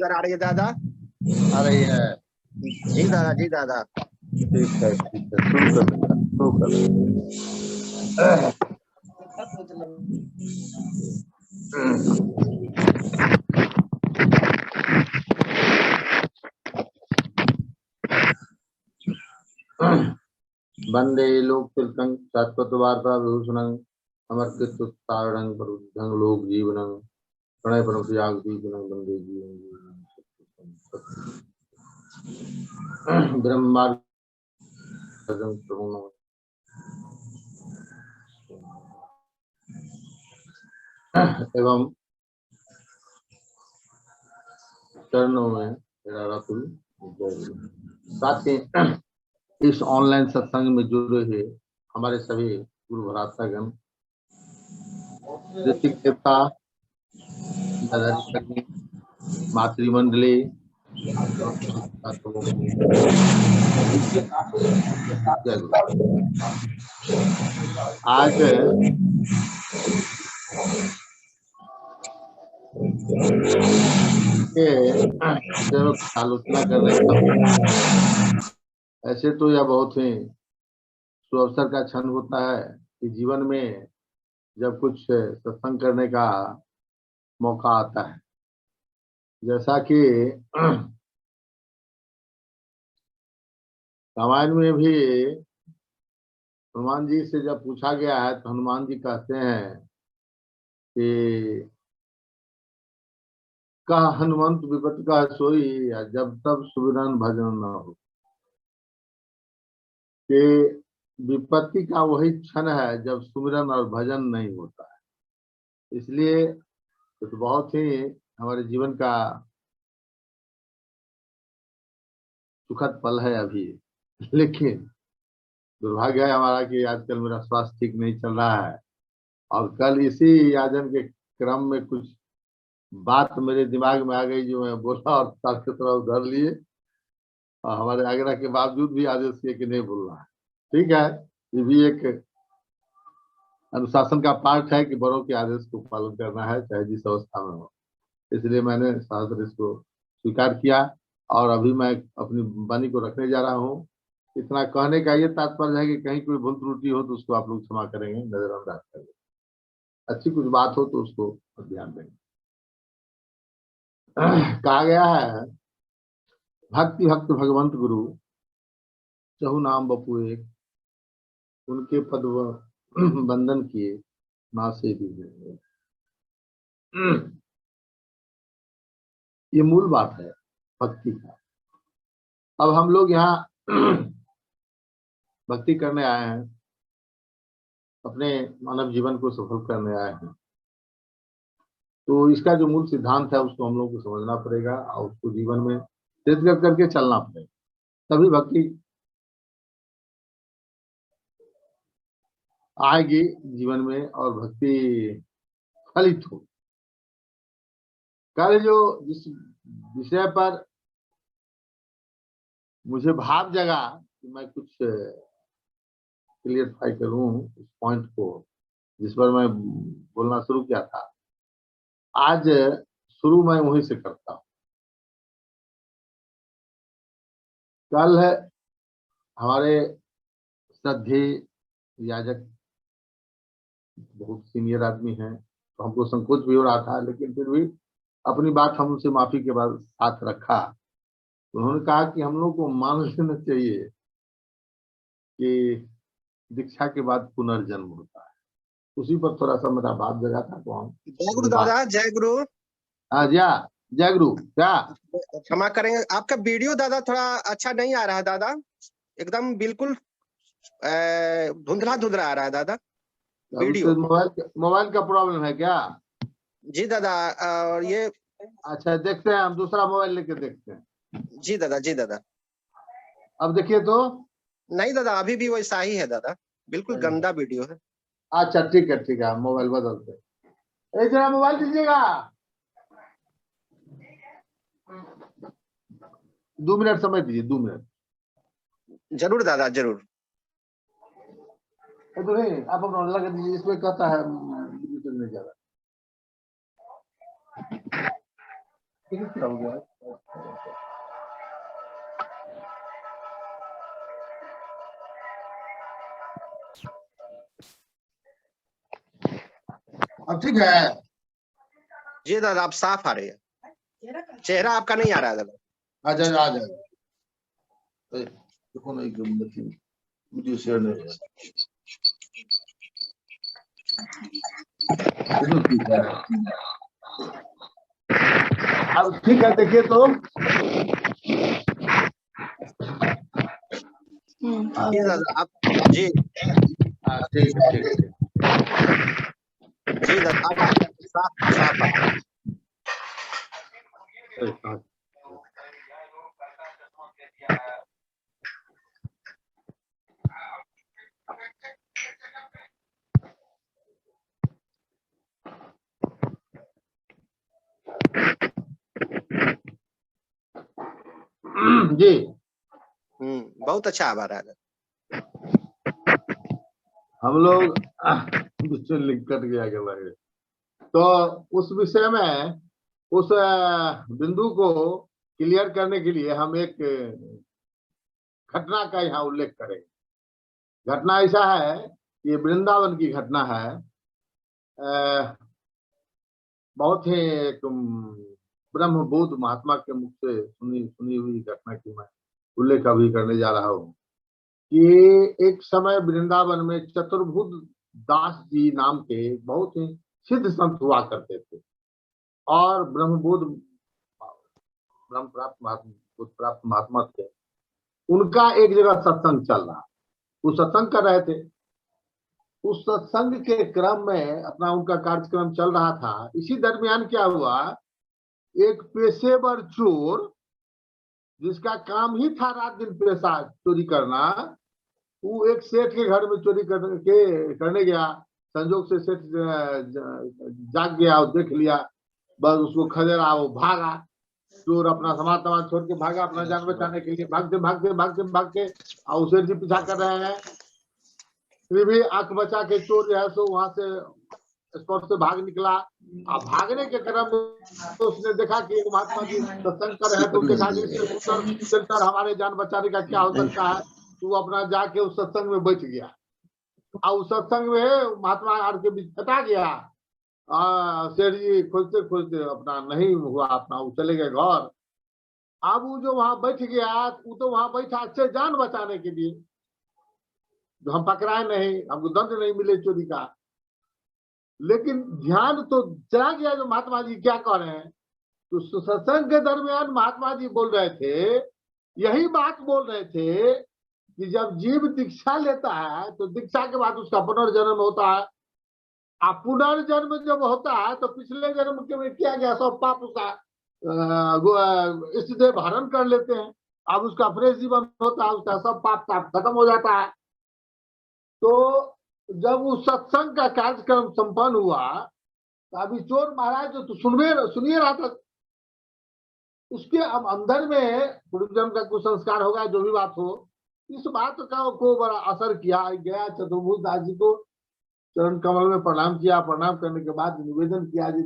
Sir आ रही है दादा। आ रही है। जी दादा, जी दादा। ठीक है ठीक है, शुरू कर बेटा, शुरू कर। वंदे लोक तिलकं शाश्वतवार्ता विभूषणं अमर्कृतोत्तारणं प्रबुद्धं लोक जीवनं प्रणय परमयाग दीपनं वंदे जीवन ब्रह्मार्ग एवं चरणों में मेरा रातुल साथ ही इस ऑनलाइन सत्संग में जुड़े हुए हमारे सभी गुरु भरातागण, ऋतिक देवता, दादाजी कर्मी, मातृमंडली, आज के आलोचना करने का, ऐसे तो यह बहुत ही सुअवसर का क्षण होता है कि जीवन में जब कुछ सत्संग करने का मौका आता है। जैसा कि रामायण में भी हनुमान जी से जब पूछा गया है तो हनुमान जी कहते हैं कि कहा हनुमंत विपत का सोई या जब तब सुमिरन भजन न हो, कि विपत्ति का वही क्षण है जब सुमिरन और भजन नहीं होता है। इसलिए तो बहुत ही हमारे जीवन का सुखद पल है अभी, लेकिन दुर्भाग्य है हमारा कि आजकल मेरा स्वास्थ्य ठीक नहीं चल रहा है। और कल इसी आयोजन के क्रम में कुछ बात मेरे दिमाग में आ गई जो मैं बोला और साथ थोड़ा उधर लिए, और हमारे आग्रह के बावजूद भी आदेश किए कि नहीं बोलना है। ठीक है, ये भी एक अनुशासन का पार्ट है कि बड़ों के आदेश को पालन करना है चाहे जिस अवस्था में हो। इसलिए मैंने सादर इसको स्वीकार किया और अभी मैं अपनी वाणी को रखने जा रहा हूँ। इतना कहने का ये तात्पर्य है कि कहीं कोई भूल त्रुटि हो तो उसको आप लोग क्षमा करेंगे, नजरअंदाज करेंगे। अच्छी कुछ बात हो तो उसको ध्यान देंगे। कहा गया है भक्ति भक्त भगवंत गुरु चहु नाम बपू एक, उनके पद बंधन किए ना से भी। ये मूल बात है भक्ति का। अब हम लोग यहाँ भक्ति करने आए हैं, अपने मानव जीवन को सफल करने आए हैं, तो इसका जो मूल सिद्धांत है उसको हम लोग को समझना पड़ेगा और उसको जीवन में चित्रित करके चलना पड़ेगा, तभी भक्ति आएगी जीवन में और भक्ति फलित हो। कल जो जिस विषय पर मुझे भाव जगा कि मैं कुछ क्लियरफाई करूं उस पॉइंट को जिस पर मैं बोलना शुरू किया था, आज शुरू मैं वहीं से करता हूं। कल हमारे श्रद्धेय याजक बहुत सीनियर आदमी हैं, तो हमको संकोच भी हो रहा था, लेकिन फिर भी अपनी बात हम उनसे माफी के बाद साथ रखा। उन्होंने कहा कि हम लोग को मान लेना चाहिए कि दीक्षा के बाद पुनर्जन्म होता है। उसी पर थोड़ा सा मेरा बात जगा था तो हम जय गुरु दादा, जय गुरु। हाँ जी, जय गुरु। क्या क्षमा करेंगे, आपका वीडियो दादा थोड़ा अच्छा नहीं आ रहा है दादा, एकदम बिल्कुल धुंधला धुंधला आ रहा है दादा वीडियो। मोबाइल का प्रॉब्लम है क्या? जी दादा, और ये अच्छा देखते हैं, हम दूसरा मोबाइल लेके देखते हैं। जी दादा, जी दादा। अब देखिए तो। नहीं दादा, अभी भी वैसा ही है दादा, बिल्कुल गंदा वीडियो है। अच्छा ठीक है ठीक है, मोबाइल बदलते हैं। जरा मोबाइल दीजिएगा, 2 मिनट समय दीजिए, 2 मिनट। जरूर दादा, जरूर। तो नहीं आप अपना लगा दीजिए, इसमें कहता है नहीं जा रहा। क्या हो गया? अब ठीक है? जी दादा, आप साफ आ रही है, चेहरा आपका नहीं आ रहा है दादा। आ जाए देखो ना, एक वीडियो शेयर नहीं है। ठीक है, अब ठीक है, देखिए तो जी दादा आप जी ठीक है, ठीक है। जी दादा आप साफ साफ आ रहा है। जी बहुत अच्छा आ रहा है। हम लोग लिंक कट गया के लगे, तो उस विषय में उस बिंदु को क्लियर करने के लिए हम एक घटना का यहाँ उल्लेख करेंगे। घटना ऐसा है, ये वृंदावन की घटना है। बहुत ही एक ब्रह्मबोध महात्मा के मुख से सुनी हुई घटना की मैं उल्लेख अभी करने जा रहा हूँ कि एक समय वृंदावन में चतुर्भुज दास जी नाम के बहुत ही सिद्ध संत हुआ करते थे और ब्रह्म प्राप्त महात्मा थे। उनका एक जगह सत्संग चल रहा, वो सत्संग कर रहे थे। उस सत्संग के क्रम में अपना उनका कार्यक्रम चल रहा था। इसी दरमियान क्या हुआ, एक पेशेवर चोर जिसका काम ही था रात दिन पेशा चोरी करना, वो एक सेठ के घर में चोरी करने गया। संजोग से सेठ जाग गया और देख लिया, बस उसको खदेड़ा, वो भागा। चोर अपना सामान तमान छोड़ के भागा अपना जान बचाने के लिए। भागते भागते भागते भागते और सेठ जी पीछा कर रहे हैं, फिर भी आंख बचा के चोर जो है सो वहां से स्पॉट से भाग निकला। अब भागने के क्रम में तो उसने देखा कि महात्मा जी सत्संग कर रहे हैं, तो देखा कि इससे सुंदर सेंटर हमारे जान बचाने का क्या हो सकता है। तू अपना जाके उस सत्संग में बैठ गया और उस सत्संग में महात्मा आर के बीच हटा गया। सेठ जी खोजते खोजते अपना नहीं हुआ, अपना वो चले गए घर। अब वो जो वहां बैठ गया, वो तो वहां बैठा अच्छे जान बचाने के लिए, जो हम पकड़ाए नहीं, हमको दंड नहीं मिले चोरी का। लेकिन ध्यान तो चला गया जो महात्मा जी क्या कह रहे हैं। तो सत्संग के दरमियान महात्मा जी बोल रहे थे, यही बात बोल रहे थे कि जब जीव दीक्षा लेता है तो दीक्षा के बाद उसका पुनर्जन्म होता है। अब पुनर्जन्म जब होता है तो पिछले जन्म के में किया गया सब पाप उसका इस देह धारण कर लेते हैं। अब उसका फ्रेश जीवन होता है, उसका सब पाप ताप खत्म हो जाता है। तो जब उस सत्संग का कार्यक्रम संपन्न हुआ तो अभी चोर महाराज जो तो सुनिए रहा था, उसके अब अंदर में पूर्व जन्म का कुछ संस्कार होगा, जो भी बात हो, इस बात का को बड़ा असर किया। गया चतुर्भुज दास जी को चरण कमल में प्रणाम किया। प्रणाम करने के बाद निवेदन किया, जी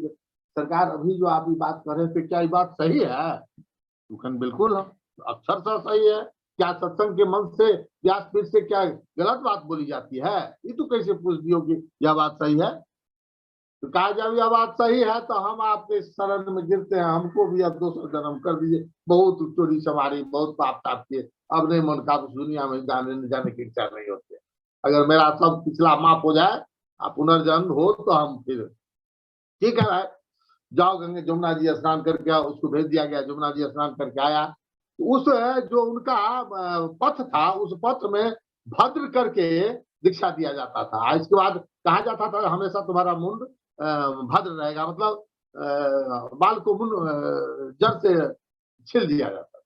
सरकार अभी जो आप ये बात कर रहे थे, क्या ये बात सही है? बिल्कुल अक्षरशः सही है। क्या सत्संग के मन से व्यासपीठ से क्या गलत बात बोली जाती है? ये तो कैसे पूछ दियो कि यह बात सही है? तो कहा जब यह बात सही है तो हम आपके शरण में गिरते हैं, हमको भी अब 200 जन्म कर दीजिए। बहुत चोरी सवारी, बहुत पाप ताप किए, अब नहीं मन का दुनिया में जाने की इच्छा नहीं होती। अगर मेरा सब पिछला माफ हो जाए, पुनर्जन्म हो, तो हम फिर ठीक है भाई, जाओ गंगे जमुना जी स्नान करके आओ। उसको भेज दिया गया, जमुना जी स्नान करके आया। तो उस जो उनका पथ था, उस पथ में भद्र करके दीक्षा दिया जाता था। इसके बाद कहा जाता था हमेशा तुम्हारा मुंड भद्र रहेगा, मतलब बाल को जड़ से छिल दिया जाता।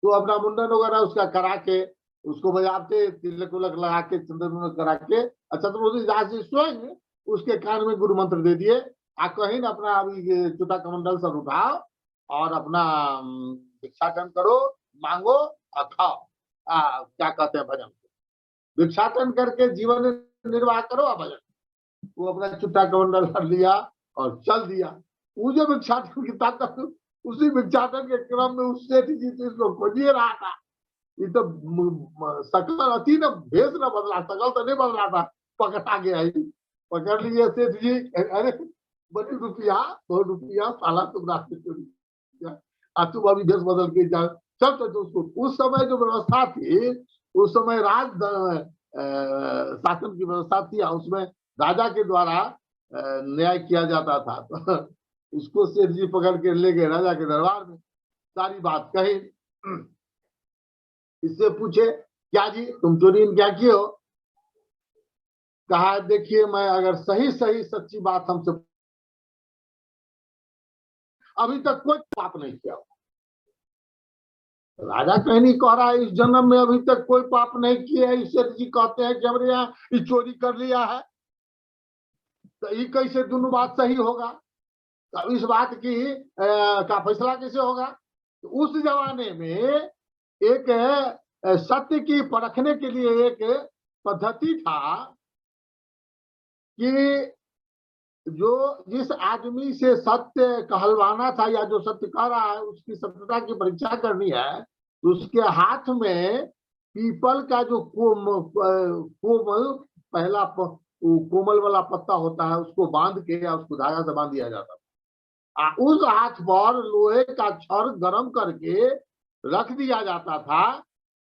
तो अपना मुंडन वगैरह उसका करा के, उसको बजाते, तिलक उलक लगा के, चंदन करा के, चतुर्भुज दास जी स्वयं उसके कान में गुरु मंत्र दे दिए। कहीं अपना अभी चुटा कमंडल सब उठाओ और अपना भिक्षाटन करो, मांगो और खाओ। क्या कहते हैं भजन, भिक्षाटन करके जीवन निर्वाह करो और भजन। वो अपना चुट्टा कमंडल कर लिया और चल दिया। वो जो भिक्षाटन की ताकत उसी भिक्षाटन के क्रम में उस सेठ जी तो इसको खोजिए रहा था। ये तो शकल अति न भेष न बदला, शकल तो नहीं बदला था, पकड़ा गया ही। पकड़ लिए सेठ जी, अरे बड़ी रुपया 2 रुपया साला तुम रास्ते चोरी किया, तुम अभी भेष बदल के जाओ, चल तो उसको। उस समय जो व्यवस्था थी, उस समय शासन की व्यवस्था थी, उसमें राजा के द्वारा न्याय किया जाता था। तो उसको सेठ जी पकड़ के ले गए राजा के दरबार में, सारी बात कही। इससे पूछे, क्या जी तुम चोरी क्या किए हो? कहा देखिए मैं अगर सही सही सच्ची बात हमसे, अभी तक कोई पाप नहीं किया। राजा कहीं नहीं कह रहा है इस जन्म में अभी तक कोई पाप नहीं किया है, ईश्वर जी कहते हैं कि हमारे यहाँ चोरी कर लिया है, तो ये कैसे दोनों बात सही होगा? तो इस बात की का फैसला कैसे होगा? तो उस जमाने में एक सत्य की परखने के लिए एक पद्धति था कि जो जिस आदमी से सत्य कहलवाना था या जो सत्य कह रहा है उसकी सत्यता की परीक्षा करनी है, तो उसके हाथ में पीपल का जो कोमल पहला कोमल वाला पत्ता होता है उसको बांध के या उसको धागा से बांध दिया जाता था। उस हाथ पर लोहे का छड़ गरम करके रख दिया जाता था।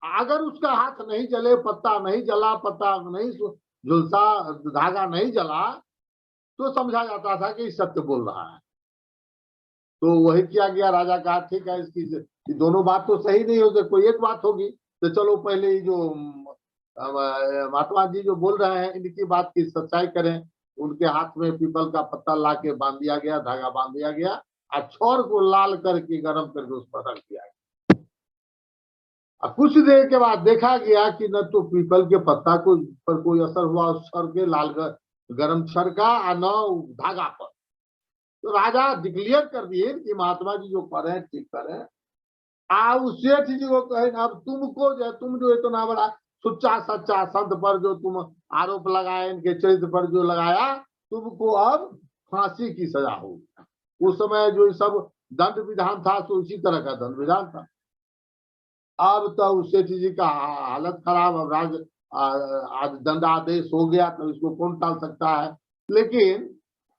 अगर उसका हाथ नहीं जले, पत्ता नहीं जला, पत्ता नहीं झुलसा, धागा नहीं जला, तो समझा जाता था कि सत्य बोल रहा है। तो वही किया गया। राजा कहा ठीक है, इसकी दोनों बात तो सही नहीं हो सकती, कोई एक बात होगी, तो चलो पहले जो महात्मा जी जो बोल रहे हैं इनकी बात की सच्चाई करें। उनके हाथ में पीपल का पत्ता ला के बांध दिया गया, धागा बांध दिया गया, और छोर को लाल करके गरम करके उस पर रख दिया गया। और कुछ देर के बाद देखा गया कि न तो पीपल के पत्ता को पर कोई असर हुआ उस छड़ के लाल गरम छड़ का, और न धागा पर। तो राजा डिक्लेयर कर दिए कि महात्मा जी जो कर रहे हैं ठीक कर रहे हैं। उस सेठ जी को कहे अब तुमको तुम जो इतना बड़ा सुच्चा सच्चा संत पर जो तुम आरोप लगाए, इनके चरित्र पर जो लगाया, तुमको अब फांसी की सजा होगी। उस समय जो सब दंड विधान था तो इसी तरह का दंड विधान था। अब तो उस सेठ जी का हालत खराब, अब आज दंडादेश हो गया तो इसको कौन टाल सकता है। लेकिन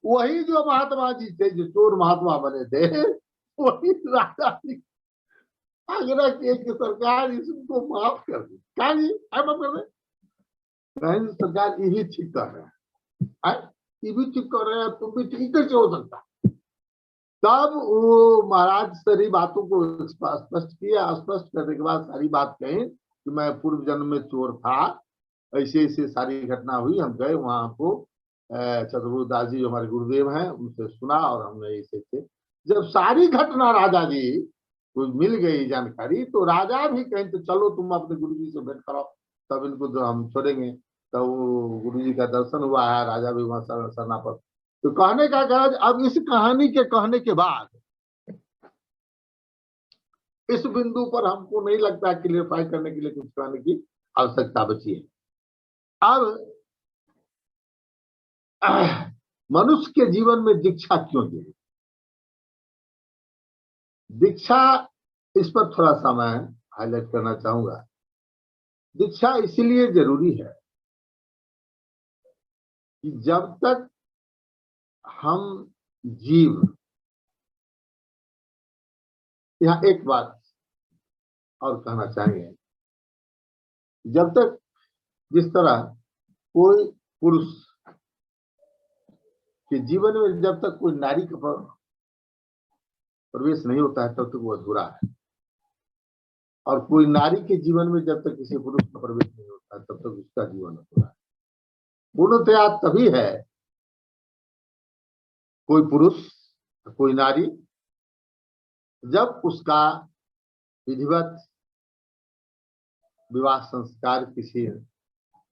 वही जो महात्मा जी थे, जो चोर महात्मा बने थे, वही राजा जी आग्रह किए कि सरकार इसको माफ कर दी। क्या जी सरकार ये भी ठीक कर रहे हैं, ये भी ठीक कर रहे हैं, तुम भी ठीक कैसे हो सकता? तब वो महाराज सारी बातों को स्पष्ट किया। स्पष्ट करने के बाद सारी बात कही कि मैं पूर्व जन्म में चोर था, ऐसे ऐसे सारी घटना हुई। हम गए वहां को, चतुर्भुज दास जी जो हमारे गुरुदेव हैं उनसे सुना, और हमने ऐसे जब सारी घटना राजा जी को मिल गई जानकारी, तो राजा भी कहें तो चलो तुम अपने गुरु जी से भेंट कराओ, तब इनको तो हम छोड़ेंगे। तो वो गुरु जी का दर्शन हुआ है, राजा भी वहां शरणापत। तो कहने का गरज, अब इस कहानी के कहने के बाद इस बिंदु पर हमको नहीं लगता क्लियरफाई करने के लिए कुछ कहने की आवश्यकता बची है। अब मनुष्य के जीवन में दीक्षा क्यों जरूरी? दीक्षा, इस पर थोड़ा सा मैं हाईलाइट करना चाहूंगा। दीक्षा इसलिए जरूरी है कि जब तक हम जीव, यहां एक बात और कहना चाहेंगे, जब तक जिस तरह कोई पुरुष के जीवन में जब तक कोई नारी का प्रवेश नहीं होता है तब तक वो अधूरा है, और कोई नारी के जीवन में जब तक किसी पुरुष का प्रवेश नहीं होता है तब तक उसका जीवन अधूरा है। पूर्णतया तभी है कोई पुरुष कोई नारी जब उसका विधिवत विवाह संस्कार किसी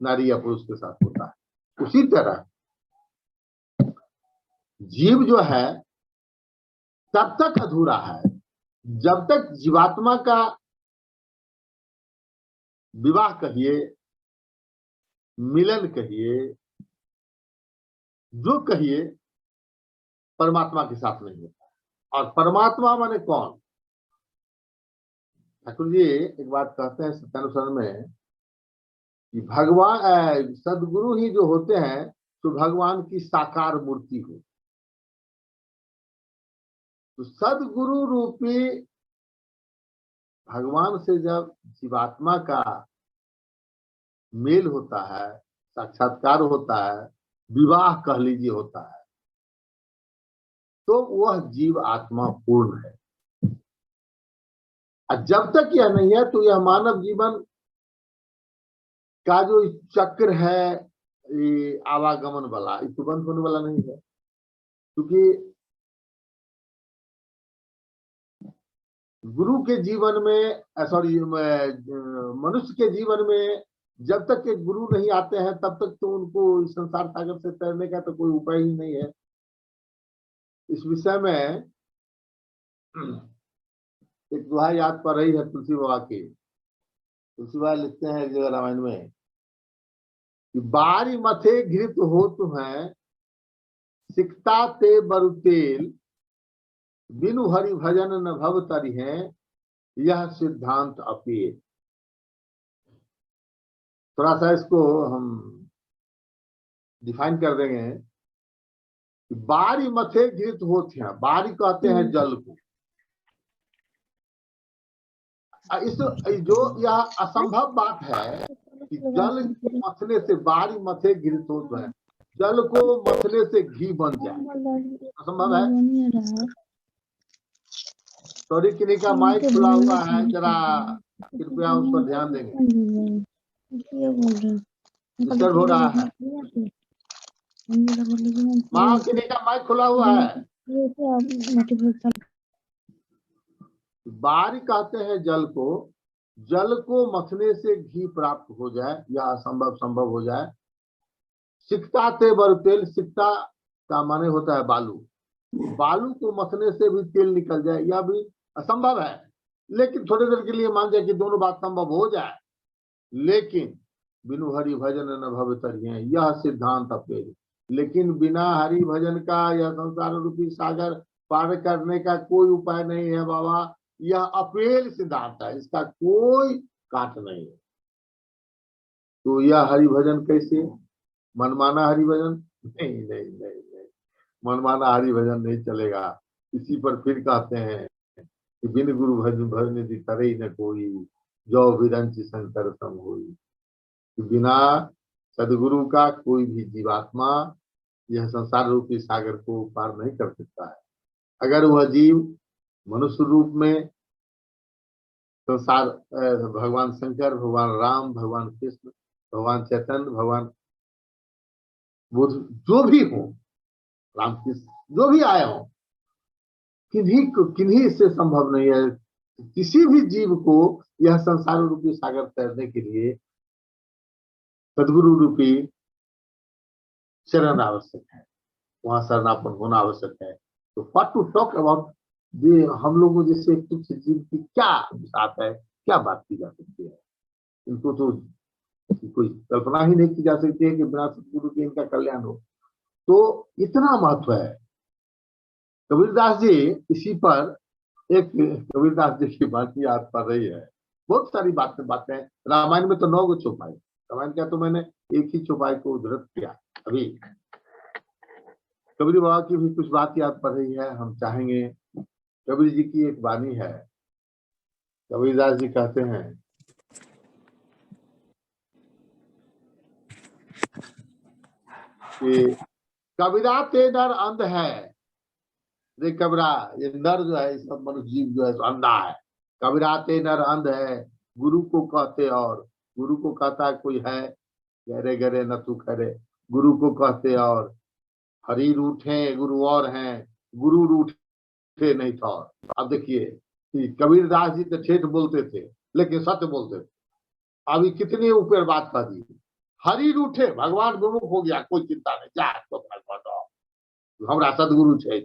नारी या पुरुष के साथ होता है। उसी तरह जीव जो है तब तक अधूरा है जब तक जीवात्मा का विवाह कहिए, मिलन कहिए, जो कहिए, परमात्मा के साथ नहीं होता। और परमात्मा माने कौन? ठाकुर जी एक बात कहते हैं सत्यानुसरण में कि भगवान सदगुरु ही जो होते हैं तो भगवान की साकार मूर्ति हो। तो सदगुरु रूपी भगवान से जब जीवात्मा का मेल होता है, साक्षात्कार होता है, विवाह कह लीजिए होता है, तो वह जीव आत्मा पूर्ण है। और जब तक यह नहीं है तो यह मानव जीवन का जो चक्र है ये आवागमन वाला, इसको बंद होने वाला नहीं है। क्योंकि गुरु के जीवन में मनुष्य के जीवन में जब तक के गुरु नहीं आते हैं तब तक तो उनको इस संसार सागर से तैरने का तो कोई उपाय ही नहीं है। इस विषय में एक दोहा याद पड़ रही है तुलसी बाबा की। तुलसी बाबा लिखते हैं एक जगह रामायण में कि बारी मथे घृत हो तुम्हें सिकता ते बरुतेल, बिनु हरि भजन न भव तरि है, यह सिद्धांत अपील। थोड़ा सा इसको हम डिफाइन कर देंगे। बारी मथे घृत होते हैं, बारी कहते हैं जल को। इस जो यह असंभव बात है कि जल के मथने से बारी मथे घृत होते हैं, जल को मथने से घी बन जाए, असंभव है। सॉरी किन्हीं का माइक खुला हुआ है, जरा कृपया उस पर ध्यान देंगे, डिस्टर्ब हो रहा है। माँ किन्हीं का माइक खुला हुआ है। बारी कहते हैं जल को, जल को मथने से घी प्राप्त हो जाए या असंभव संभव हो जाए। सिकता ते बर तेल, सिकता का माने होता है बालू, बालू को मथने से भी तेल निकल जाए, यह भी असंभव है। लेकिन थोड़ी देर के लिए मान जाए कि दोनों बात संभव हो जाए, लेकिन बिनु हरि भजन न भव तरिये, यह सिद्धांत अपील। लेकिन बिना हरि भजन का यह संसार रूपी सागर पार करने का कोई उपाय नहीं है बाबा, यह अपेल सिद्धांत है, इसका कोई काट नहीं है। तो यह हरि भजन कैसे? मनमाना हरि भजन नहीं, नहीं नहीं नहीं, मनमाना हरि भजन नहीं चलेगा। इसी पर फिर कहते हैं कि बिन गुरु भजन भजन दी तरई न कोई, जो विरंच शंकर सम होई। बिना सदगुरु का कोई भी जीवात्मा यह संसार रूपी सागर को पार नहीं कर सकता है। अगर वह जीव मनुष्य रूप में संसार भगवान शंकर, भगवान राम, भगवान कृष्ण, भगवान चैतन्य, भगवान बुद्ध जो भी हो, रामकृष्ण जो भी आए हो, किन्हीं से संभव नहीं है। किसी भी जीव को यह संसार रूपी सागर तैरने के लिए सदगुरु रूपी शरण आवश्यक है, वहां शरणापन होना आवश्यक है। तो व्हाट टू टॉक अबाउट ये हम लोगों जैसे तुच्छ जीव की क्या बात है, क्या बात की जा सकती है? इनको तो कोई कल्पना ही नहीं की जा सकती है कि बिना सदगुरु के इनका कल्याण हो। तो इतना महत्व है। कबीरदास जी, इसी पर एक कबीरदास जी की बात याद पड़ रही है। बहुत सारी बातें रामायण में तो 9 गो चौपाई, रामायण का तो मैंने एक ही चौपाई को उद्धृत किया। अभी कबीर बाबा की भी कुछ बात याद पड़ रही है, हम चाहेंगे। कबीर जी की एक वाणी है, कबीरदास जी कहते हैं कि कबीरा ते नर अंध है। देख कबीरा, ये नर जो है, सब मनुष्य जीव जो है अंधा है। कबीरा ते नर अंध है, गुरु को कहते, और गुरु को कहता है कोई है, गहरे गहरे न तू करे, गुरु को कहते और हरि रूठे गुरु और हैं, गुरु रूठे नहीं था। अब देखिए कि कबीरदास जी तो ठेठ बोलते थे लेकिन सत्य बोलते थे। अभी कितनी ऊपर बात कर दी। हरि रूठे, भगवान विमुख हो गया, कोई चिंता नहीं, जा तो भगवान हमारा सदगुरु छे,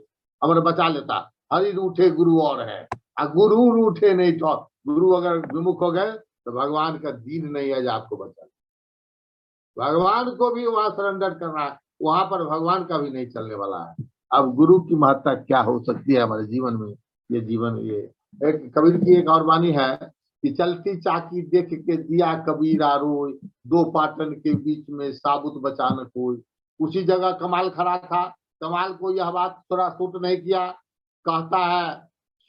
हमारे बचा लेता। हरि रूठे गुरु और है, गुरु रूठे नहीं तो, गुरु अगर विमुख हो गए तो भगवान का दीन नहीं है जो आपको बचा। भगवान को भी वहां सरेंडर करना है, वहां पर भगवान का भी नहीं चलने वाला है। अब गुरु की महत्ता क्या हो सकती है हमारे जीवन में। ये जीवन, ये एक कबीर की एक और वाणी है कि चलती चाकी देख के दिया कबीरा रोय, दो पाटन के बीच में साबुत बचा न कोई। उसी जगह कमाल खड़ा था, कमाल को यह बात थोड़ा सूट नहीं किया। कहता है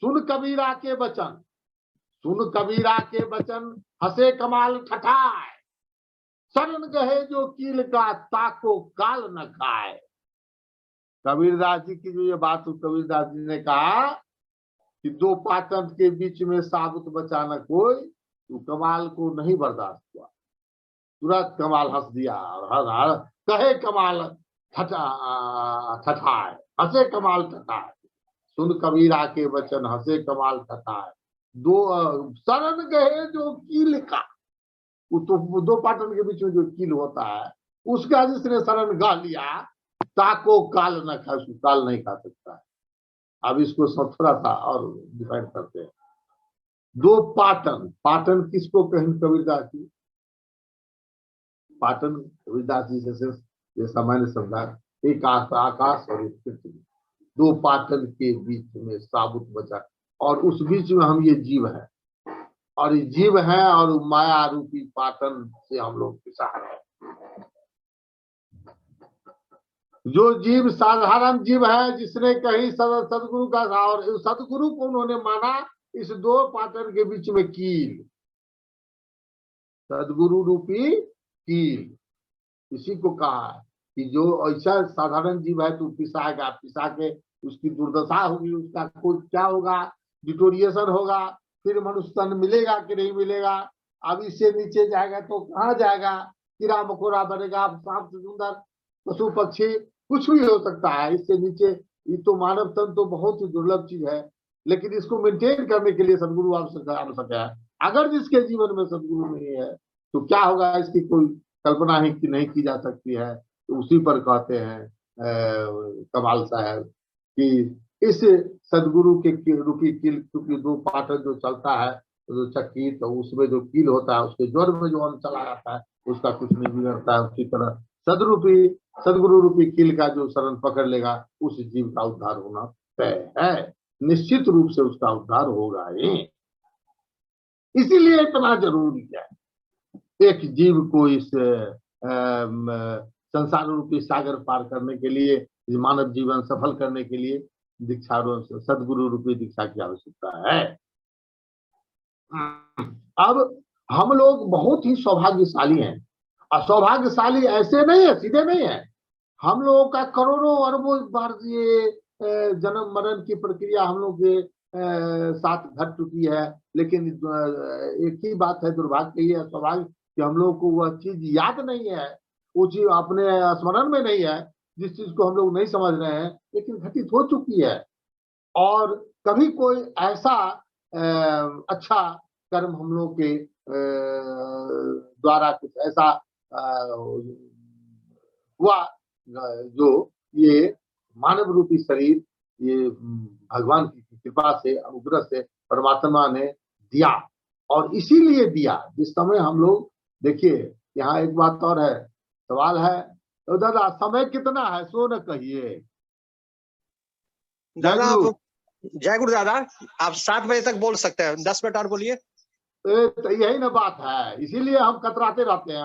सुन कबीरा के वचन, सुन कबीरा के वचन, हंसे कमाल ठठाए, शरण गहे जो कील का, ताको काल न खाए। कबीरदास जी की जो ये बात, कबीरदास जी ने कहा कि दो पाटन के बीच में साबुत बचा न कोई, तो कमाल को नहीं बर्दाश्त हुआ। तुरंत कमाल हंस दिया और कहे कमाल ठठाए, हंसे कमाल ठठाए, सुन कबीरा के वचन, हंसे कमाल ठठाए, दो शरण गए जो कील का, तो दो पाटन के बीच में जो कील होता है उसका जिसने शरण गा लिया, ताको काल न खा, उसको काल नहीं खा सकता है। अब इसको सब थोड़ा सा और डिफाइन करते हैं। दो पाटन, पाटन किसको कहें कबीरदास जी? पाटन कबीरदास जी से ये सामान्य शब्द है, एक आकाश और एक पृथ्वी, दो पाटन के बीच में साबुत बचा, और उस बीच में हम ये जीव है, और ये जीव है और माया रूपी पाटन से हम लोग पिसा है। जो जीव साधारण जीव है, जिसने कहीं सदगुरु का, और सदगुरु को उन्होंने माना इस दो पाटन के बीच में कील, सदगुरु रूपी कील, इसी को कहा कि जो ऐसा साधारण जीव है तो पिसाएगा, पिसा के उसकी दुर्दशा होगी, उसका कोई क्या होगा, डिटोरिएशन होगा, फिर मनुष्य तन मिलेगा कि नहीं मिलेगा। अब इससे नीचे जाएगा तो कहाँ जाएगा, कीड़ा मकोड़ा बनेगा, सांप सुंदर पशु पक्षी कुछ भी हो सकता है। इससे नीचे ये तो मानव तन तो बहुत ही दुर्लभ चीज है, लेकिन इसको मेंटेन करने के लिए सदगुरु आवश्यक है। अगर जिसके जीवन में सदगुरु नहीं है तो क्या होगा, इसकी कोई कल्पना ही की नहीं की जा सकती है। तो उसी पर कहते हैं कमाल साहब कि इस सदगुरु के रूपी कील, क्योंकि दो पाटन जो चलता है जो चक्की, तो उसमें जो कील होता है उसके जोर में जो अन्न चला जाता है उसका कुछ नहीं बिगड़ता है। उसी तरह सदगुरु रूपी कील का जो शरण पकड़ लेगा उस जीव का उद्धार होना तय है, निश्चित रूप से उसका उद्धार होगा ही। इसीलिए इतना जरूरी है एक जीव को इस संसार रूपी सागर पार करने के लिए, मानव जीवन सफल करने के लिए दीक्षा, सदगुरु रूपी दीक्षा की आवश्यकता है। अब हम लोग बहुत ही सौभाग्यशाली हैं, और सौभाग्यशाली ऐसे नहीं है, सीधे नहीं है। हम लोगों का करोड़ों अरबों बार ये जन्म मरण की प्रक्रिया हम लोग के साथ घट चुकी है, लेकिन एक ही बात है, दुर्भाग्य ही है, सौभाग्य कि हम लोग को वह चीज याद नहीं है, वो चीज अपने स्मरण में नहीं है, जिस चीज को हम लोग नहीं समझ रहे हैं, लेकिन घटित हो चुकी है। और कभी कोई ऐसा अच्छा कर्म हम लोग के द्वारा कुछ ऐसा हुआ जो ये मानव रूपी शरीर, ये भगवान की कृपा से, अनुग्रह से परमात्मा ने दिया, और इसीलिए दिया। जिस समय हम लोग, देखिए यहाँ एक बात और है, सवाल है तो दादा समय कितना है सो न कहिए। दादा आप, जय गुरु दादा, आप 7 बजे तक बोल सकते हैं, 10 मिनट और बोलिए। तो यही ना बात है, इसीलिए हम कतराते रहते हैं,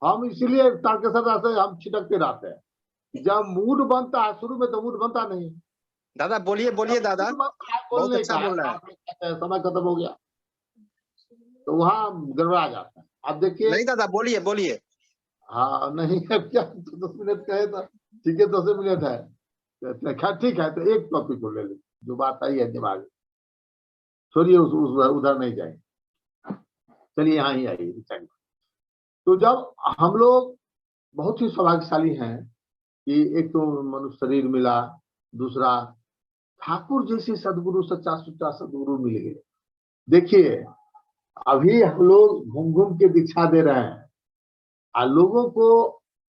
हम इसीलिए तारकेश्वर से हम छिटकते रहते हैं। जब मूड बनता है, शुरू में तो मूड बनता नहीं। दादा बोलिए बोलिए दादा, बहुत अच्छा बोल रहा है, समय खत्म हो गया तो वहाँ गड़बड़ा जाता है। अब देखिए, नहीं दादा बोलिए बोलिए। हाँ नहीं है क्या, तो 10 मिनट कहे तो ठीक है, 10 मिनट है, ठीक है। तो एक टॉपिक को ले लो, जो बात आई है दिमाग, छोड़िए उधर नहीं जाएंगे, चलिए यहाँ ही आइए। तो जब हम लोग बहुत ही सौभाग्यशाली हैं कि एक तो मनुष्य शरीर मिला, दूसरा ठाकुर जैसे सदगुरु, सच्चा सुच्चा सदगुरु मिल गए। देखिए अभी हम लोग घूम घूम के दीक्षा दे रहे हैं, और लोगों को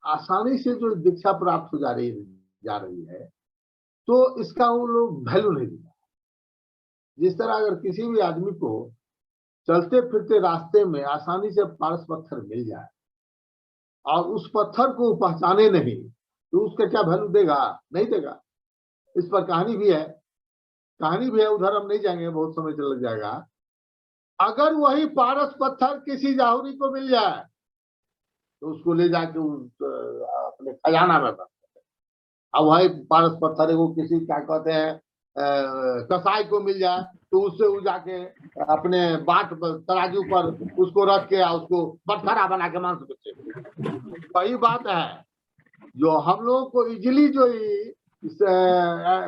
आसानी से जो दीक्षा प्राप्त हो जा रही है, तो इसका वो लोग वैल्यू नहीं देते। जिस तरह अगर किसी भी आदमी को चलते फिरते रास्ते में आसानी से पारस पत्थर मिल जाए और उस पत्थर को पहचाने नहीं, तो उसका क्या वैल्यू देगा? नहीं देगा। इस पर कहानी भी है, उधर हम नहीं जाएंगे, बहुत समय चल लग जाएगा। अगर वही पारस पत्थर किसी जाहुरी को मिल जाए तो उसको ले जाके अपने खजाना में बंद। अब वही पारस पत्थर को किसी क्या कहते हैं कसाई को मिल जाए तो उससे वो जाके अपने बाट तराजू पर उसको रख के उसको बटखरा बना के मांस बेचे। वही बात है जो हम लोगों को इजिली जो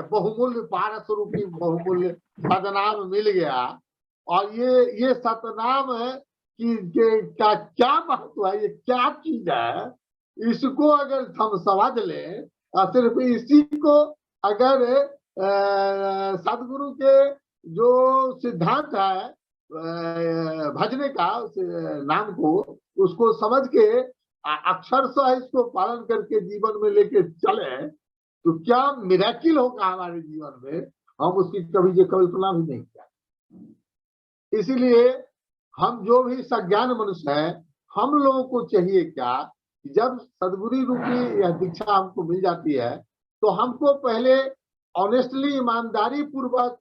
बहुमूल्य पारस रूपी बहुमूल्य सतनाम मिल गया, और ये सतनाम का क्या महत्व है, ये क्या चीज है, इसको अगर हम समझ लें और सिर्फ इसी को अगर सदगुरु के जो सिद्धांत है भजने का नाम को उसको समझ के अक्षरशः इसको पालन करके जीवन में लेके चले तो क्या मिरेकल होगा हमारे जीवन में, हम उसकी कभी कल्पना भी नहीं किया। इसीलिए हम जो भी सज्ञान मनुष्य हैं, हम लोगों को चाहिए क्या, जब सदगुरु रूपी यह दीक्षा हमको मिल जाती है तो हमको पहले ऑनेस्टली ईमानदारी पूर्वक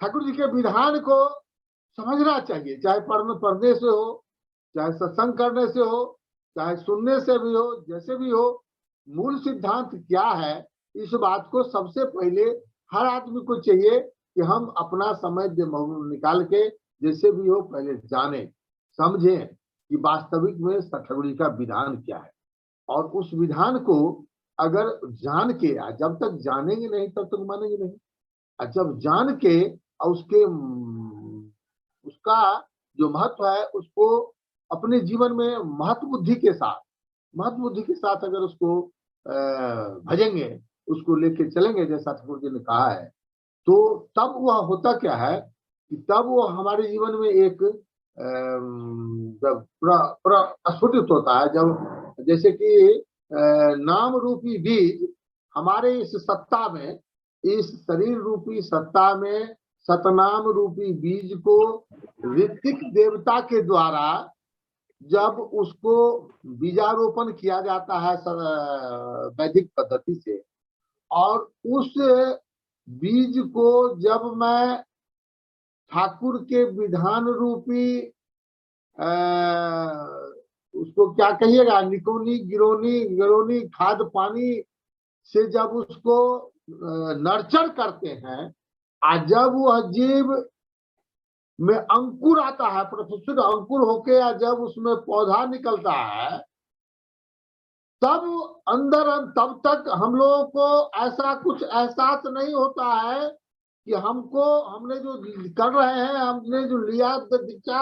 ठाकुर जी के विधान को समझना चाहिए, चाहे पढ़ने से हो, चाहे सत्संग करने से हो, चाहे सुनने से भी हो, जैसे भी हो, मूल सिद्धांत क्या है, इस बात को सबसे पहले हर आदमी को चाहिए कि हम अपना समय निकाल के जैसे भी हो पहले जाने समझें कि वास्तविक में ठाकुर जी का विधान क्या है, और उस विधान को अगर जान के, जब तक जानेंगे नहीं तब तक मानेंगे नहीं, और जब जान के और उसका जो महत्व है उसको अपने जीवन में महत्व बुद्धि के साथ अगर उसको भजेंगे, उसको लेके चलेंगे जैसा ठाकुर जी ने कहा है, तो तब वह होता क्या है कि तब वो हमारे जीवन में एक जब प्रस्फुटित होता है, जब जैसे कि नाम रूपी बीज हमारे इस सत्ता में, इस शरीर रूपी सत्ता में सतनाम रूपी बीज को ऋतिक देवता के द्वारा जब उसको बीजारोपण किया जाता है वैदिक पद्धति से, और उस बीज को जब मैं ठाकुर के विधान रूपी उसको क्या कहिएगा, निकोनी गिरोनी खाद पानी से जब उसको नर्चर करते हैं, और जब वह जीव में अंकुर आता है, प्रतिष्ठित अंकुर होके जब उसमें पौधा निकलता है, तब तब तक हम लोगों को ऐसा कुछ एहसास नहीं होता है कि हमने जो कर रहे हैं, हमने जो लिया दीक्षा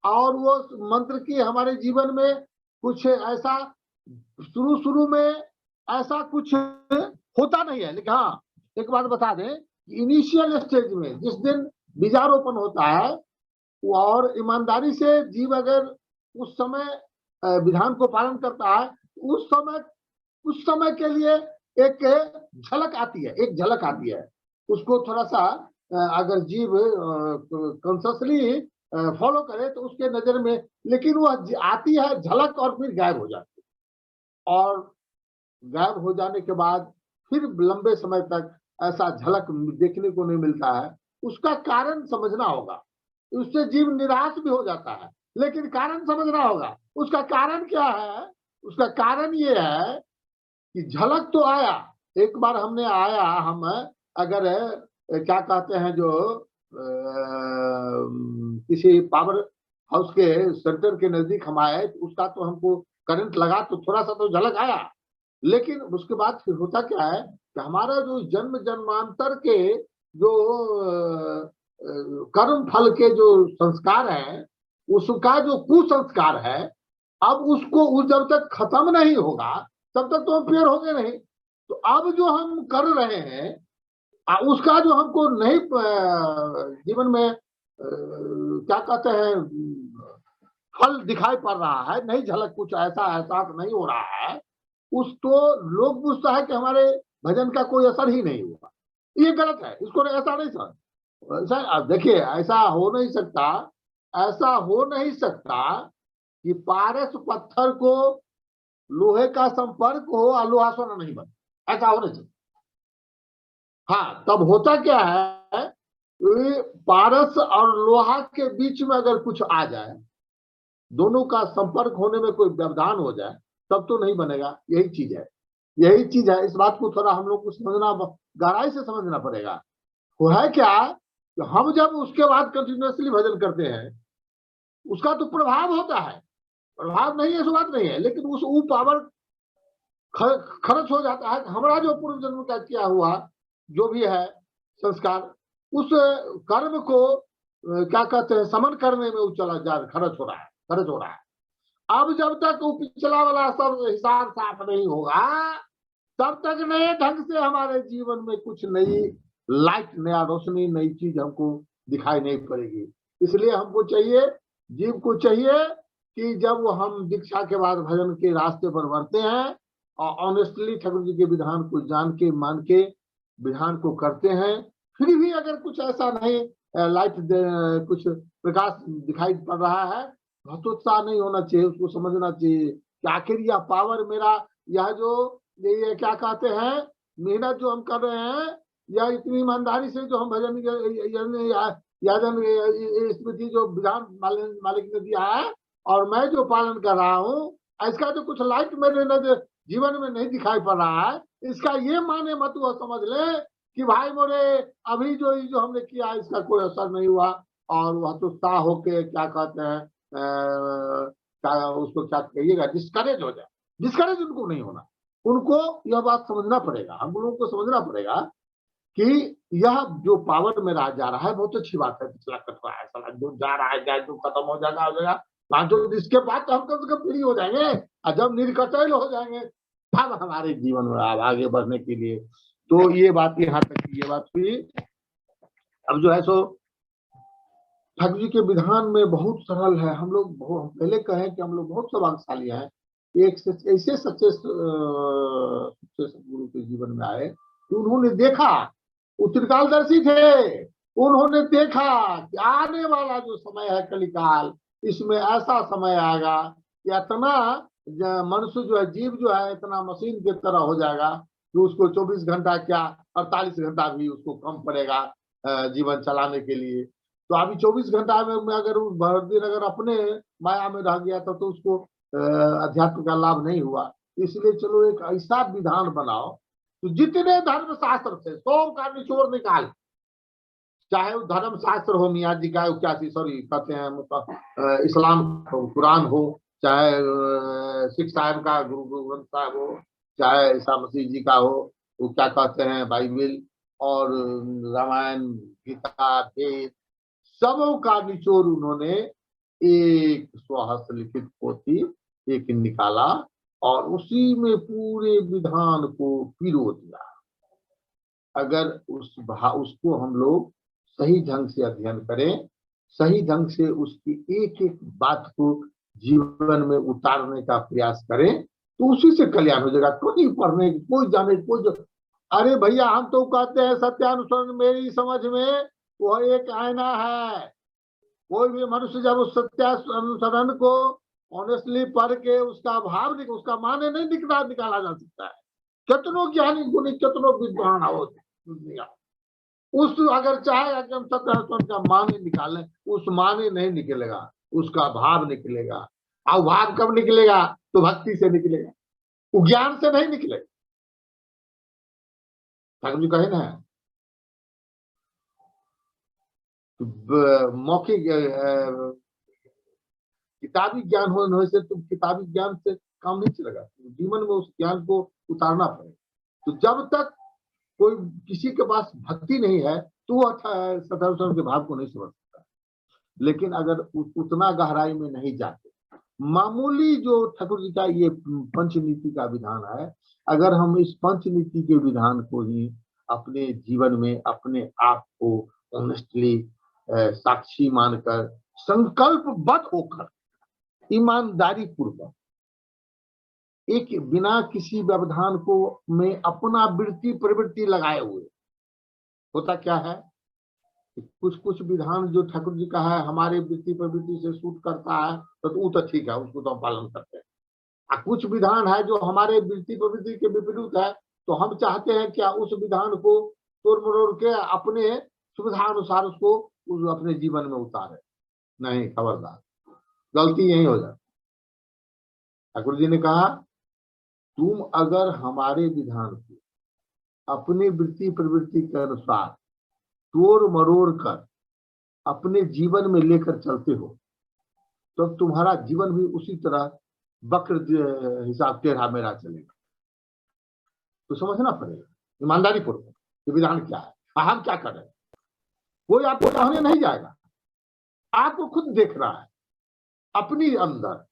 और वो मंत्र की हमारे जीवन में कुछ ऐसा शुरू में ऐसा कुछ होता नहीं है। लेकिन हाँ, एक बात बता दें, इनिशियल स्टेज में जिस दिन बीजारोपण होता है और ईमानदारी से जीव अगर उस समय विधान को पालन करता है, उस समय के लिए एक झलक आती है, उसको थोड़ा सा अगर जीव कॉन्शियसली फॉलो करे तो उसके नजर में, लेकिन वह आती है झलक और फिर गायब हो जाती है, और गायब हो जाने के बाद फिर लंबे समय तक ऐसा झलक देखने को नहीं मिलता है। उसका कारण समझना होगा, उससे जीव निराश भी हो जाता है, लेकिन कारण समझना होगा। उसका कारण क्या है? उसका कारण ये है कि झलक तो आया, एक बार हमने आया, हम अगर क्या कहते हैं जो किसी पावर हाउस के सेंटर के नजदीक हम आए, तो उसका तो हमको करंट लगा तो थोड़ा सा तो झलक आया, लेकिन उसके बाद फिर होता क्या है कि हमारा जो जन्म जन्मांतर के जो कर्म फल के जो संस्कार है, उसका जो कुसंस्कार है, अब उसको जब तक खत्म नहीं होगा तब तक तो हम प्योर होंगे नहीं। तो अब जो हम कर रहे हैं उसका जो हमको नहीं जीवन में क्या कहते हैं फल दिखाई पड़ रहा है, नहीं झलक, कुछ ऐसा एहसास नहीं हो रहा है, उसको लोग पूछता है कि हमारे भजन का कोई असर ही नहीं हुआ। ये गलत है, इसको ऐसा नहीं समझ। देखिए, ऐसा हो नहीं सकता कि पारस पत्थर को लोहे का संपर्क हो और लोहा सोना नहीं बने, ऐसा हो नहीं सकता। हाँ, तब होता क्या है, ये पारस और लोहा के बीच में अगर कुछ आ जाए, दोनों का संपर्क होने में कोई व्यवधान हो जाए, तब तो नहीं बनेगा। यही चीज है, यही चीज है। इस बात को थोड़ा हम लोग को समझना, गहराई से समझना पड़ेगा। वो है क्या कि हम जब उसके बाद कंटिन्यूअसली भजन करते हैं, उसका तो प्रभाव होता है, प्रभाव नहीं है ऐसी बात नहीं है, लेकिन उस वो पावर खर्च हो जाता है। हमारा जो पूर्व जन्म का किया हुआ जो भी है संस्कार, उस कर्म को क्या कहते हैं, समन करने में वो चला जा खर्च हो रहा है, खर्च हो रहा है। अब जब तक वो पिछला वाला सब हिसाब साफ नहीं होगा, तब तक नए ढंग से हमारे जीवन में कुछ नई लाइट, नया रोशनी, नई चीज हमको दिखाई नहीं पड़ेगी। इसलिए हमको चाहिए, जीव को चाहिए कि जब वो हम दीक्षा के बाद भजन के रास्ते पर बढ़ते हैं और ऑनेस्टली ठाकुर जी के विधान को जान के मान के विधान को करते हैं, फिर भी अगर कुछ ऐसा नहीं लाइट कुछ प्रकाश दिखाई पड़ रहा है, हतोत्साह नहीं होना चाहिए। उसको समझना चाहिए कि आखिर यह पावर मेरा, यह जो ये क्या कहते हैं, मेहनत जो हम कर रहे हैं, या इतनी ईमानदारी से जो हम भजन याजन स्मृति जो विधान मालिक ने दिया है और मैं जो पालन कर रहा हूँ, इसका जो कुछ लाइट मेरे नजर जीवन में नहीं दिखाई पड़ रहा है, इसका ये माने मत वो समझ ले कि भाई मोरे अभी जो हमने किया इसका कोई असर नहीं हुआ, और वह तो सा होके क्या कहते हैं, क्या उसको क्या कहिएगा, डिस्करेज हो जाए। डिस्करेज उनको नहीं होना, उनको यह बात समझना पड़ेगा, हम लोगों को समझना पड़ेगा कि यह जो पावर में जा रहा है बहुत अच्छी बात है। पिछला कटवा है, साला जो जा रहा है, जो खत्म हो जाएगा हो जाएगा, तो इसके बाद तो हम कम से कम फ्री हो जाएंगे, और जब निर्कटल हो जाएंगे तब हमारे जीवन में आगे बढ़ने के लिए। तो ये बात यहाँ तक की ये बात हुई। अब जो है सो ठाकुर जी के विधान में बहुत सरल है। हम लोग पहले कहें कि हम लोग बहुत सौभाग्यशाली हैं, एक ऐसे सच्चे गुरु के जीवन में आए कि उन्होंने देखा, वो त्रिकालदर्शी थे, उन्होंने देखा कि आने वाला जो समय है कलिकाल, इसमें ऐसा समय आएगा कि इतना मनुष्य जो है, जीव जो है, इतना मशीन की तरह हो जाएगा कि उसको 24 घंटा क्या 48 घंटा भी उसको कम पड़ेगा जीवन चलाने के लिए। तो अभी 24 घंटा में अगर भर दिन अगर अपने माया में रह गया तो उसको अध्यात्म का लाभ नहीं हुआ। इसलिए चलो एक ऐसा विधान बनाओ तो जितने धर्म शास्त्र थे सब का निचोड़ निकाल, चाहे वो धर्म शास्त्र हो मियाँ जी का, क्या सॉरी कहते हैं इस्लाम कुरान हो, चाहे सिख साहब का गुरु ग्रंथ साहब हो, चाहे ईसा मसीह जी का हो, वो क्या कहते हैं बाइबिल और रामायण गीता वेद, सबों का निचोड़ उन्होंने एक स्वहस्त लिखित पोथी एक निकाला और उसी में पूरे विधान को पिरो दिया। अगर उसको हम लोग सही ढंग से अध्ययन करें, सही ढंग से उसकी एक एक बात को जीवन में उतारने का प्रयास करें, तो उसी से कल्याण हो जाएगा। कोई पढ़ने कोई जाने कोई अरे भैया हम तो कहते हैं सत्यानुसरण मेरी समझ में वो एक आईना है। कोई भी मनुष्य जब उस सत्यानुसरण को ऑनेस्टली पढ़ के उसका भाव उसका माने नहीं निकाला जा सकता है। कितनों ज्ञानी गुणी कितनों विद्वान हो उस अगर चाहे कि हम सत्यानुसरण का माने निकालें, उस माने नहीं निकलेगा, उसका भाव निकलेगा। और भाव कब निकलेगा? तो भक्ति से निकलेगा, वो ज्ञान से नहीं निकलेगा। ठाकुर जी कहे ना मौखिक किताबी ज्ञान होने से तुम किताबी ज्ञान से काम नहीं चलेगा, जीवन में उस ज्ञान को उतारना पड़ेगा। तो जब तक कोई किसी के पास भक्ति नहीं है तो वह सत्यानुसरण के भाव को नहीं समझ सकता। लेकिन अगर उतना गहराई में नहीं जाते, मामूली जो ठाकुर जी का ये पंचनीति का विधान है, अगर हम इस पंचनीति के विधान को ही अपने जीवन में अपने आप को ऑनेस्टली साक्षी मानकर संकल्पबद्ध होकर ईमानदारी पूर्वक एक बिना किसी व्यवधान को में अपना वृत्ति प्रवृत्ति लगाए हुए, होता क्या है कुछ कुछ विधान जो ठाकुर जी का है हमारे वृत्ति प्रवृत्ति से सूट करता है तो वो तो ठीक है, उसको तो हम पालन करते हैं। और कुछ विधान है जो हमारे वृत्ति प्रवृत्ति के विपरीत है, तो हम चाहते हैं क्या उस विधान को तोड़ मरोड़ के अपने सुविधा अनुसार उसको अपने जीवन में उतारे। नहीं, खबरदार, गलती यही हो जाती। ठाकुर जी ने कहा, तुम अगर हमारे विधान को अपनी वृत्ति प्रवृत्ति के अनुसार तोड़ मरोड़ कर अपने जीवन में लेकर चलते हो, तो तुम्हारा जीवन भी उसी तरह वक्र हिसाब टेढ़ा मेढ़ा चलेगा। तो समझना पड़ेगा ईमानदारी पूर्वक ये विधान क्या है, हम क्या कर रहे हैं। कोई आपको कहने नहीं जाएगा, आपको खुद देख रहा है अपनी अंदर।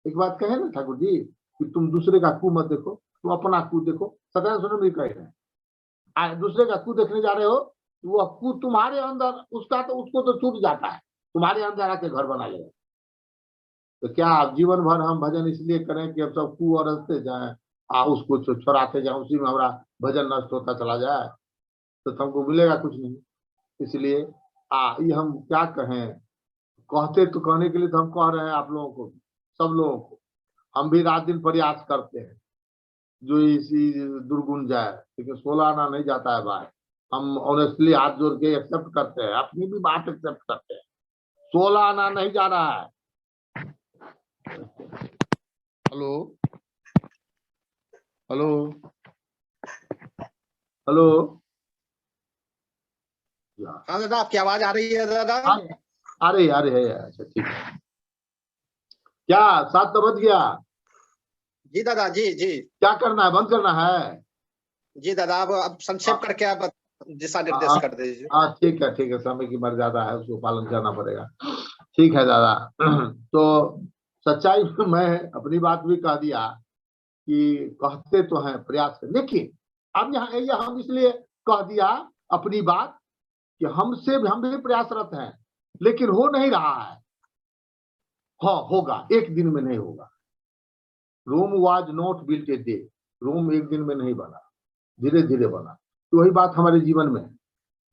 एक बात कहे ना ठाकुर जी कि तुम दूसरे का कू मत देखो, तुम अपना कू देखो। सत्यानंद स्वरूप भी कह रहे हैं, दूसरे का कू देखने जा रहे हो, वो कू तुम्हारे अंदर उसका तो उसको तो छूट जाता है, तुम्हारे अंदर आके घर बना लेगा। तो क्या आप जीवन भर हम भजन इसलिए करें कि अब सब कू और रस्ते जाए, उसको छोड़ाते जाए, उसी में हमारा भजन नष्ट होता चला जाए, तो हमको मिलेगा कुछ नहीं। इसलिए ये हम क्या कहें, कहते तो कहने के लिए तो हम कह रहे हैं आप लोगों को, सब लोगों को। हम भी रात दिन प्रयास करते हैं जो इसी दुर्गुण जाए, लेकिन 16 आना नहीं जाता है भाई। हम ऑनेस्टली हाथ जोड़ के एक्सेप्ट करते हैं, अपनी भी बात एक्सेप्ट करते हैं, 16 आना नहीं जा रहा है। हेलो हेलो हेलो, हाँ दादा, आपकी आवाज आ रही है दादा? अरे अच्छा ठीक है। क्या 7 तो बज गया? जी दादा, जी जी। क्या करना है, बंद करना है? जी दादा, अब संक्षेप करके आप दिशा निर्देश कर दीजिए। हाँ ठीक है, समय की मर्यादा है, उसको पालन करना पड़ेगा। ठीक है दादा। तो सच्चाई में मैं अपनी बात भी कह दिया कि कहते तो हैं प्रयास कर, लेकिन अब यहाँ हम इसलिए कह दिया अपनी बात कि हम भी प्रयासरत हैं, लेकिन हो नहीं रहा है। हाँ होगा, एक दिन में नहीं होगा। Rome was not built a day, Rome एक दिन में नहीं बना, धीरे धीरे बना। तो वही बात हमारे जीवन में है।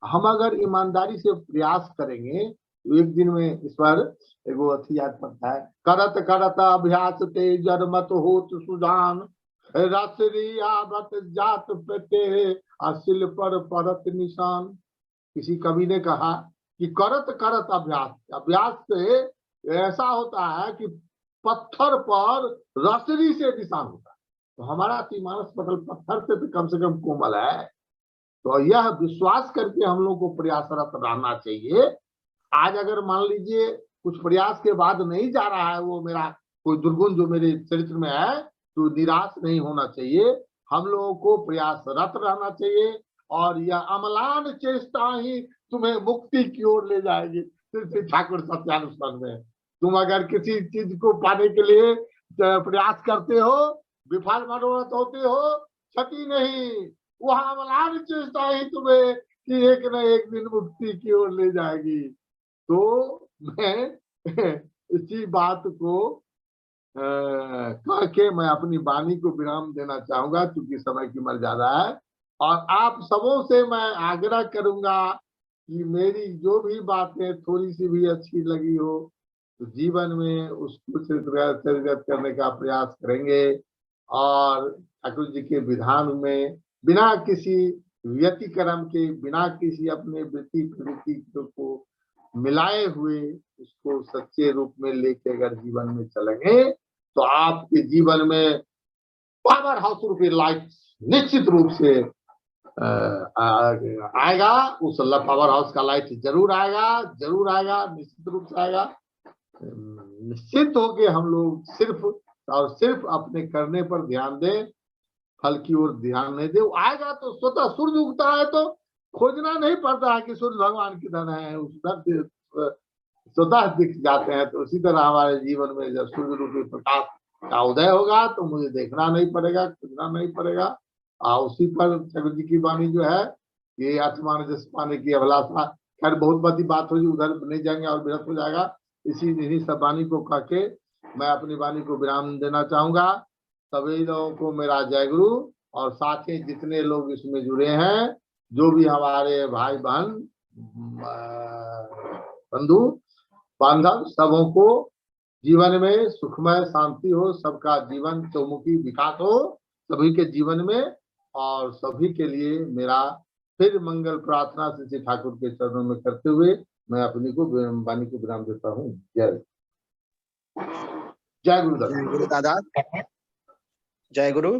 हम अगर ईमानदारी से प्रयास करेंगे तो एक दिन में इस पर एगो अथी याद पड़ता है, करत करत अभ्यास ते जरमत होत सुजान, रसरिया जात पे असिल पर परत निशान। किसी कवि ने कहा कि करत करत अभ्यास, अभ्यास से ऐसा होता है कि पत्थर पर रसरी से निशान होता है। तो हमारा मानस पटल पत्थर से कम कोमल है। तो यह विश्वास करके हम लोग को प्रयासरत रहना चाहिए। आज अगर मान लीजिए कुछ प्रयास के बाद नहीं जा रहा है वो मेरा कोई दुर्गुण जो मेरे चरित्र में है, तो निराश नहीं होना चाहिए। हम लोगों को प्रयासरत रहना चाहिए, और यह अमलान चेष्टा ही तुम्हें मुक्ति की ओर ले जाएगी। ठाकुर सत्यानुष्ठान में तुम अगर किसी चीज को पाने के लिए प्रयास करते हो, विफल मनोरथ होते हो, क्षति नहीं, वह अमलान चेष्टा ही तुम्हें कि एक न एक दिन मुक्ति की ओर ले जाएगी। तो मैं इसी बात को कह के मैं अपनी वाणी को विराम देना चाहूंगा, क्योंकि समय की मर्यादा है। और आप सबों से मैं आग्रह करूंगा कि मेरी जो भी बातें थोड़ी सी भी अच्छी लगी हो तो जीवन में उसको चरित्रगत करने का प्रयास करेंगे, और ठाकुर जी के विधान में बिना किसी व्यतिक्रम के, बिना किसी अपने वृत्ति प्रवृत्ति को मिलाए हुए उसको सच्चे रूप में लेके अगर जीवन में चलेंगे तो आपके जीवन में पावर हाउस रूपी लाइट निश्चित रूप से आएगा। उस पावर हाउस का लाइट जरूर आएगा, निश्चित रूप से आएगा। निश्चित हो के हम लोग सिर्फ और सिर्फ अपने करने पर ध्यान दें, फल की ओर ध्यान नहीं दे। आएगा तो स्वतः सूर्य उगता है तो खोजना नहीं पड़ता है कि सूर्य भगवान किधर है, उधर से स्वतः दिख जाते हैं। तो उसी तरह हमारे जीवन में जब सूर्य रूपी प्रकाश का उदय होगा तो मुझे देखना नहीं पड़ेगा, खोजना नहीं पड़ेगा। उसी पर ठाकुर जी की वाणी जो है, ये आत्मान जस पाने की अभिलाषा, खैर बहुत बड़ी बात होगी, उधर नहीं जाएंगे और विरत हो जाएगा। इसी सब वाणी को कह के मैं अपनी वाणी को विराम देना चाहूंगा। सभी लोगों को मेरा जय गुरु, और साथ ही जितने लोग इसमें जुड़े हैं, जो भी हमारे भाई बहन बंधु बांधव, सबों को जीवन में सुखमय शांति हो, सबका जीवन चौमुखी विकास हो, सभी के जीवन में और सभी के लिए मेरा फिर मंगल प्रार्थना श्री ठाकुर के चरणों में करते हुए मैं अपनी को वाणी को विराम देता हूँ। जय जय गुरुदेव। जय गुरु दादा, जय गुरु।